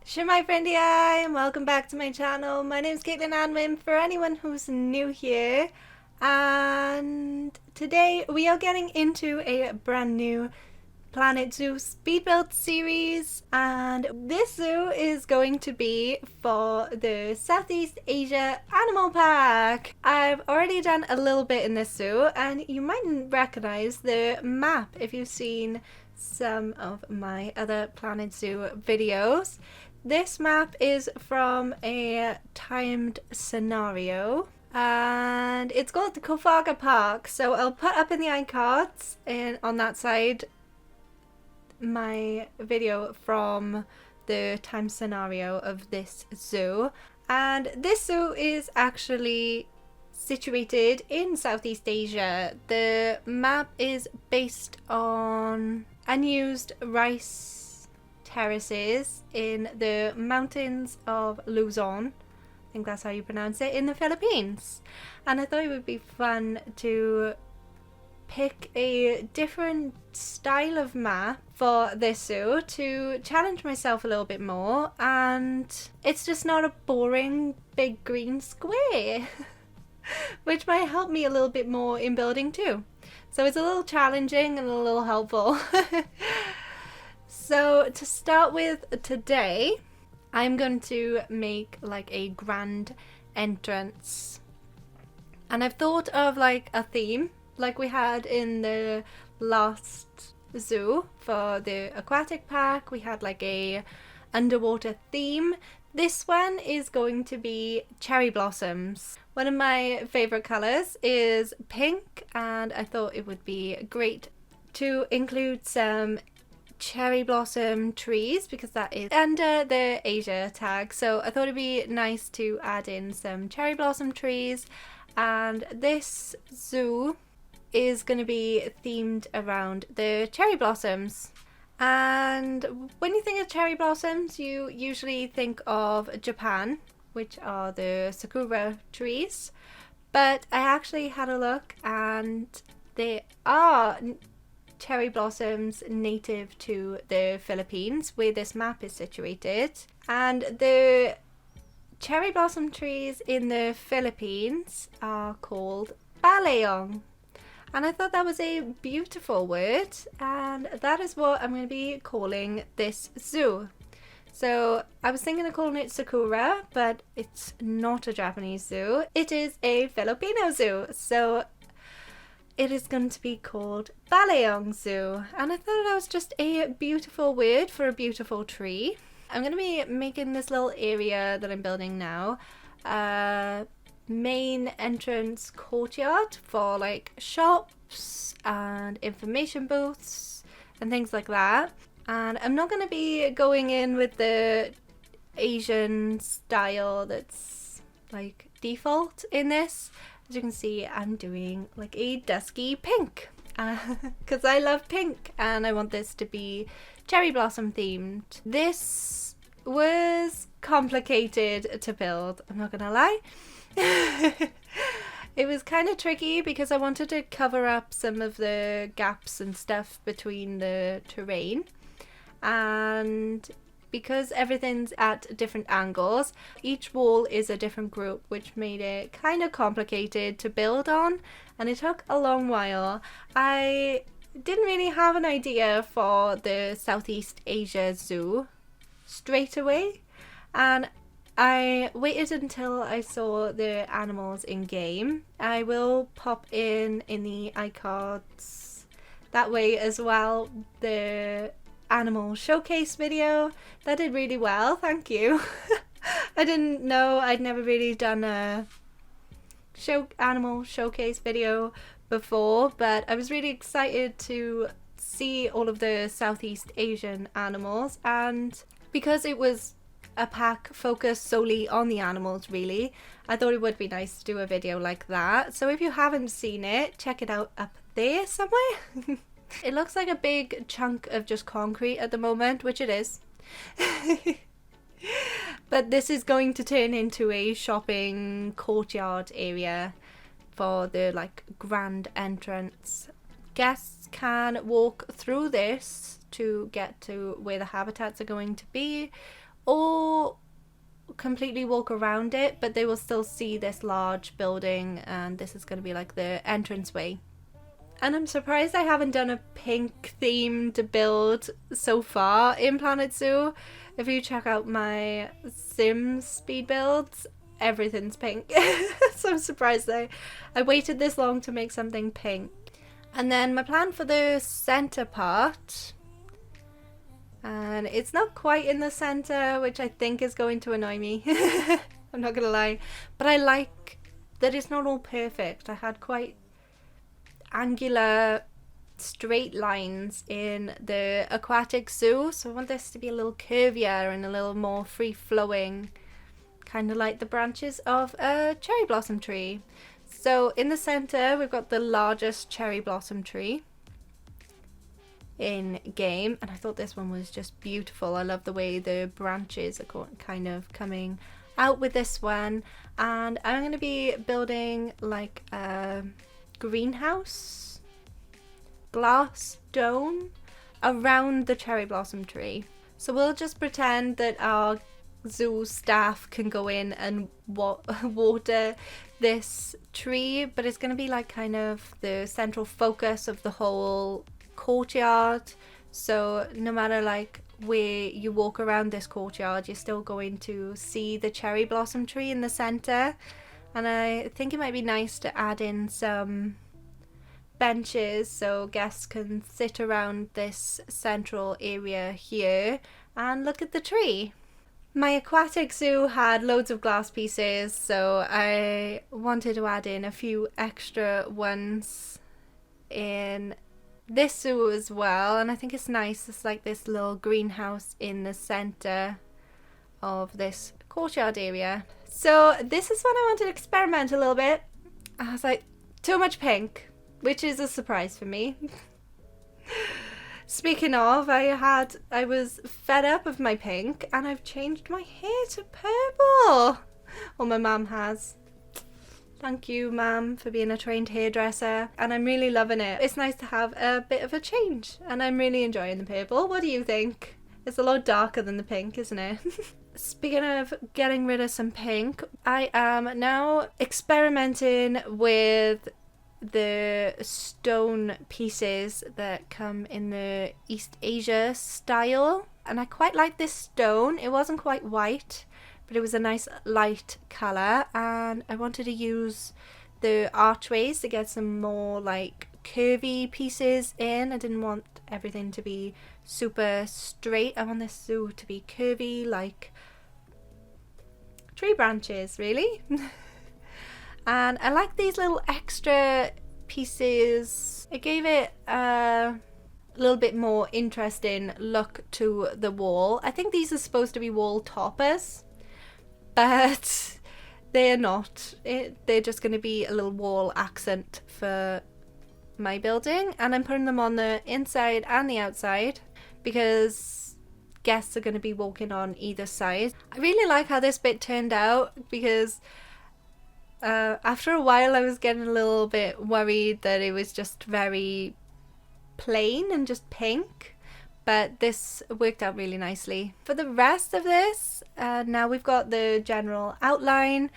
Shemai friendy, and welcome back to my channel. My name is CaitlinAnwyn for anyone who's new here, and today we are getting into a brand new Planet Zoo speed build series, and this zoo is going to be for the Southeast Asia Animal Park. I've already done a little bit in this zoo, and you might recognize the map if you've seen some of my other Planet Zoo videos. This map is from a timed scenario and it's called the Cophaga Park, so I'll put up in the iCards and on that side my video from the time scenario of this zoo. And this zoo is actually situated in Southeast Asia. The map is based on unused rice terraces in the mountains of Luzon, I think that's how you pronounce it, in the Philippines. And I thought it would be fun to pick a different style of map for this zoo to challenge myself a little bit more, and it's just not a boring big green square which might help me a little bit more in building too. So it's a little challenging and a little helpful. So to start with today, I'm going to make like a grand entrance. And I've thought of like a theme like we had in the last zoo for the aquatic park. We had like a underwater theme. This one is going to be cherry blossoms. One of my favorite colors is pink, and I thought it would be great to include some cherry blossom trees because that is under the Asia tag, so I thought it'd be nice to add in some cherry blossom trees. And this zoo is going to be themed around the cherry blossoms. And when you think of cherry blossoms, you usually think of Japan, which are the sakura trees, but I actually had a look and they are cherry blossoms native to the Philippines, where this map is situated. And the cherry blossom trees in the Philippines are called Balayong. And I thought that was a beautiful word, and that is what I'm going to be calling this zoo. So I was thinking of calling it Sakura, but it's not a Japanese zoo. It is a Filipino zoo. So it is going to be called Balayong Zoo, and I thought that was just a beautiful word for a beautiful tree. I'm going to be making this little area that I'm building now main entrance courtyard for like shops and information booths and things like that. And I'm not going to be going in with the Asian style that's like default in this. As you can see, I'm doing like a dusky pink because I love pink and I want this to be cherry blossom themed. This was complicated to build, I'm not gonna lie. It was kind of tricky because I wanted to cover up some of the gaps and stuff between the terrain, and because everything's at different angles, each wall is a different group, which made it kind of complicated to build on, and it took a long while. I didn't really have an idea for the Southeast Asia Zoo straight away, and I waited until I saw the animals in game. I will pop in the iCards that way as well the animal showcase video. That did really well, thank you. I didn't know, I'd never really done a animal showcase video before, but I was really excited to see all of the Southeast Asian animals, and because it was a pack focused solely on the animals really, I thought it would be nice to do a video like that. So if you haven't seen it, check it out up there somewhere. It looks like a big chunk of just concrete at the moment, which it is. But this is going to turn into a shopping courtyard area for the like grand entrance. Guests can walk through this to get to where the habitats are going to be, or completely walk around it, but they will still see this large building, and this is going to be like the entranceway. And I'm surprised I haven't done a pink themed build so far in Planet Zoo. If you check out my Sims speed builds, everything's pink. So I'm surprised I waited this long to make something pink. And then my plan for the center part, and it's not quite in the center, which I think is going to annoy me. I'm not gonna lie, but I like that it's not all perfect. I had quite angular straight lines in the aquatic zoo, so I want this to be a little curvier and a little more free-flowing, kind of like the branches of a cherry blossom tree. So in the center we've got the largest cherry blossom tree in game, and I thought this one was just beautiful. I love the way the branches are kind of coming out with this one, and I'm going to be building like a greenhouse glass dome around the cherry blossom tree. So we'll just pretend that our zoo staff can go in and water this tree, but it's going to be like kind of the central focus of the whole courtyard. So no matter like where you walk around this courtyard, you're still going to see the cherry blossom tree in the center. And I think it might be nice to add in some benches so guests can sit around this central area here and look at the tree. My aquatic zoo had loads of glass pieces, so I wanted to add in a few extra ones in this zoo as well, and I think it's nice. It's like this little greenhouse in the center of this courtyard area. So this is when I wanted to experiment a little bit. I was like, too much pink, which is a surprise for me. Speaking of, I was fed up of my pink, and I've changed my hair to purple. Well, my mum has. Thank you, Mum, for being a trained hairdresser, and I'm really loving it. It's nice to have a bit of a change, and I'm really enjoying the purple. What do you think? It's a lot darker than the pink, isn't it? Speaking of getting rid of some pink, I am now experimenting with the stone pieces that come in the East Asia style, and I quite like this stone. It wasn't quite white, but it was a nice light colour, and I wanted to use the archways to get some more like curvy pieces in. I didn't want everything to be super straight. I want this zoo to be curvy, like tree branches, really. And I like these little extra pieces. It gave it a little bit more interesting look to the wall. I think these are supposed to be wall toppers, but they're not. They're just going to be a little wall accent for my building, and I'm putting them on the inside and the outside because guests are going to be walking on either side. I really like how this bit turned out because after a while I was getting a little bit worried that it was just very plain and just pink, but this worked out really nicely. For the rest of this, now we've got the general outline.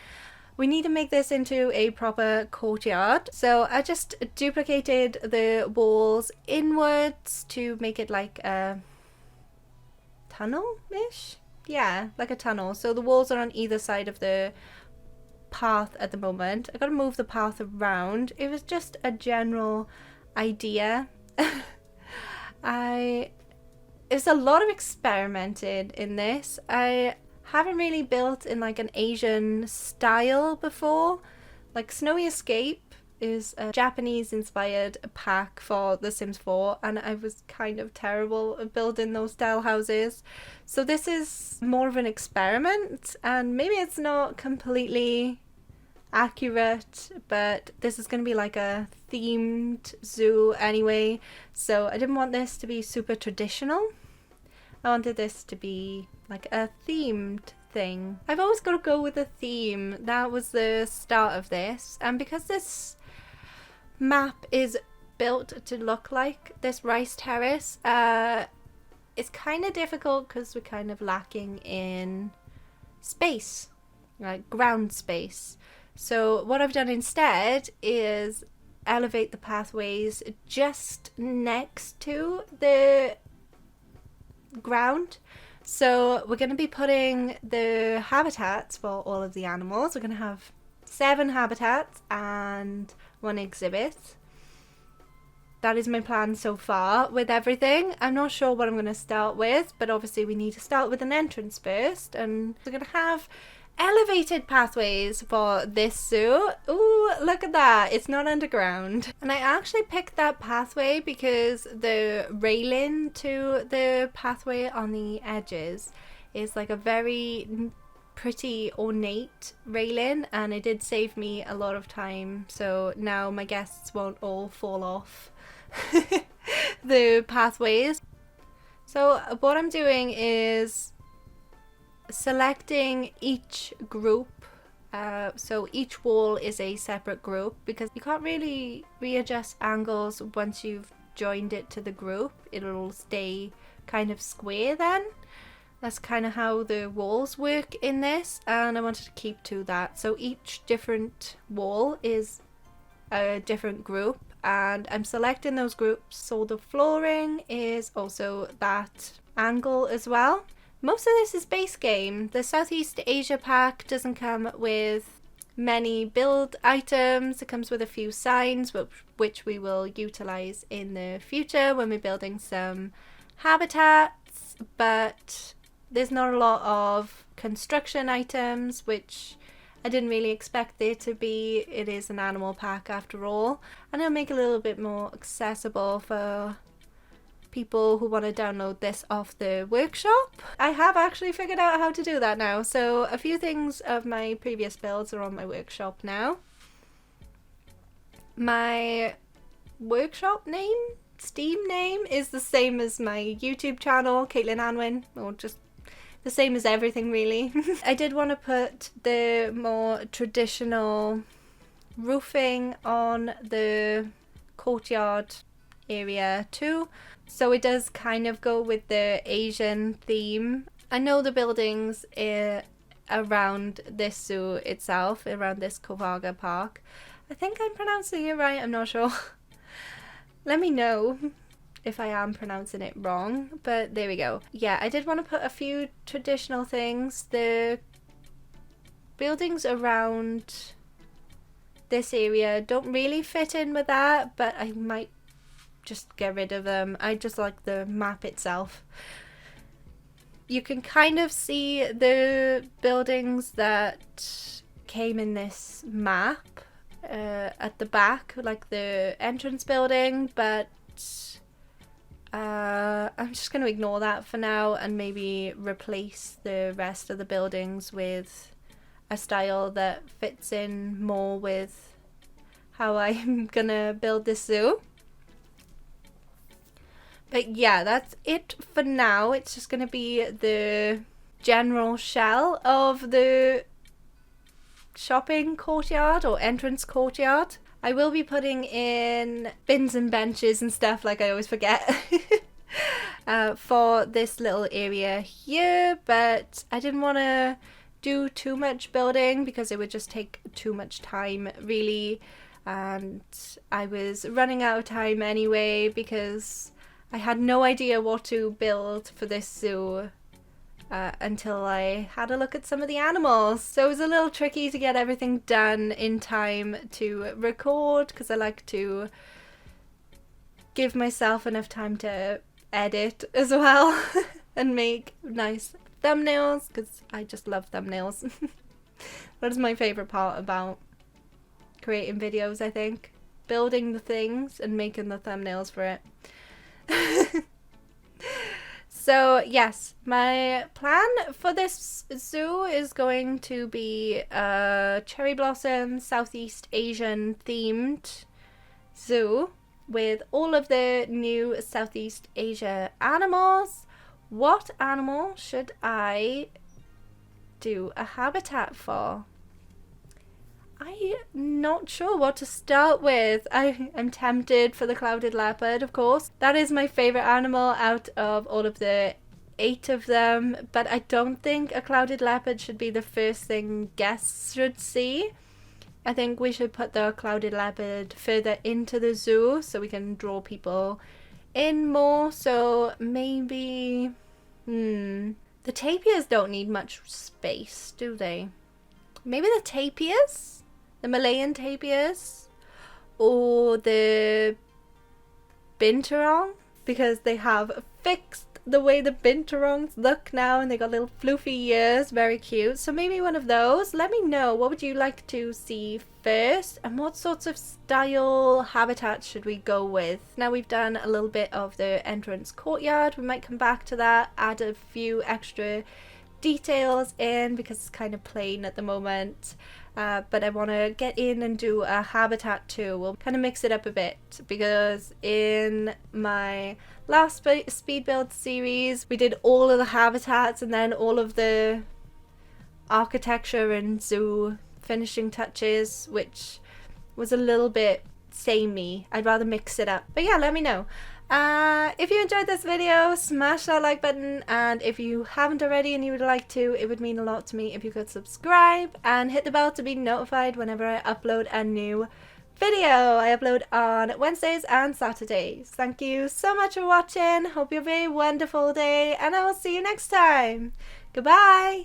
We need to make this into a proper courtyard. So I just duplicated the walls inwards to make it like a tunnel-ish? Yeah, like a tunnel. So the walls are on either side of the path at the moment. I gotta move the path around. It was just a general idea. There's a lot of experimenting in this. I haven't really built in like an Asian style before. Like Snowy Escape is a Japanese inspired pack for The Sims 4, and I was kind of terrible at building those style houses. So this is more of an experiment, and maybe it's not completely accurate, but this is going to be like a themed zoo anyway, so I didn't want this to be super traditional. I wanted this to be like a themed thing. I've always got to go with a theme. That was the start of this, and because this map is built to look like this rice terrace, it's kind of difficult because we're kind of lacking in space, like ground space. So what I've done instead is elevate the pathways just next to the ground. So we're going to be putting the habitats for all of the animals. We're going to have 7 habitats and 1 exhibit. That is my plan so far with everything. I'm not sure what I'm going to start with, but obviously we need to start with an entrance first, and we're going to have elevated pathways for this zoo. Ooh, look at that. It's not underground. And I actually picked that pathway because the railing to the pathway on the edges is like a very pretty ornate railing, and it did save me a lot of time, so now my guests won't all fall off the pathways. So what I'm doing is selecting each group, so each wall is a separate group, because you can't really readjust angles once you've joined it to the group. It'll stay kind of square then. That's kind of how the walls work in this, and I wanted to keep to that. So each different wall is a different group, and I'm selecting those groups so the flooring is also that angle as well. Most of this is base game. The Southeast Asia pack doesn't come with many build items. It comes with a few signs, which we will utilize in the future when we're building some habitats, but there's not a lot of construction items, which I didn't really expect there to be. It is an animal pack after all, and it'll make it a little bit more accessible for people who want to download this off the workshop. I have actually figured out how to do that now, so a few things of my previous builds are on my workshop now. My workshop name, Steam name, is the same as my YouTube channel, CaitlinAnwyn, or just the same as everything really. I did want to put the more traditional roofing on the courtyard area too, so it does kind of go with the Asian theme. I know the buildings around this zoo itself, around this Cophaga Park. I think I'm pronouncing it right, I'm not sure. Let me know if I am pronouncing it wrong, but there we go. Yeah, I did want to put a few traditional things. The buildings around this area don't really fit in with that, but I might just get rid of them. I just like the map itself. You can kind of see the buildings that came in this map at the back, like the entrance building, but I'm just going to ignore that for now and maybe replace the rest of the buildings with a style that fits in more with how I'm going to build this zoo. But yeah, that's it for now. It's just going to be the general shell of the shopping courtyard or entrance courtyard. I will be putting in bins and benches and stuff, like I always forget, for this little area here, but I didn't want to do too much building because it would just take too much time really, and I was running out of time anyway because I had no idea what to build for this zoo until I had a look at some of the animals. So it was a little tricky to get everything done in time to record because I like to give myself enough time to edit as well and make nice thumbnails because I just love thumbnails. That is my favourite part about creating videos, I think. Building the things and making the thumbnails for it. So yes, my plan for this zoo is going to be a cherry blossom Southeast Asian themed zoo with all of the new Southeast Asia animals. What animal should I do a habitat for? I'm not sure what to start with. I am tempted for the clouded leopard, of course. That is my favourite animal out of all of the 8 of them, but I don't think a clouded leopard should be the first thing guests should see. I think we should put the clouded leopard further into the zoo so we can draw people in more. So maybe... The tapirs don't need much space, do they? Maybe the tapirs? The Malayan tapirs? Or the binturong? Because they have fixed the way the binturongs look now and they got little floofy ears, very cute. So maybe one of those. Let me know, what would you like to see first and what sorts of style habitats should we go with? Now we've done a little bit of the entrance courtyard. We might come back to that, add a few extra details in because it's kind of plain at the moment. But I want to get in and do a habitat too. We'll kind of mix it up a bit because in my last speed build series we did all of the habitats and then all of the architecture and zoo finishing touches, which was a little bit samey. I'd rather mix it up. But yeah, let me know. If you enjoyed this video, smash that like button, and if you haven't already and you would like to, it would mean a lot to me if you could subscribe and hit the bell to be notified whenever I upload a new video. I upload on Wednesdays and Saturdays. Thank you so much for watching. Hope you have a wonderful day and I will see you next time. Goodbye.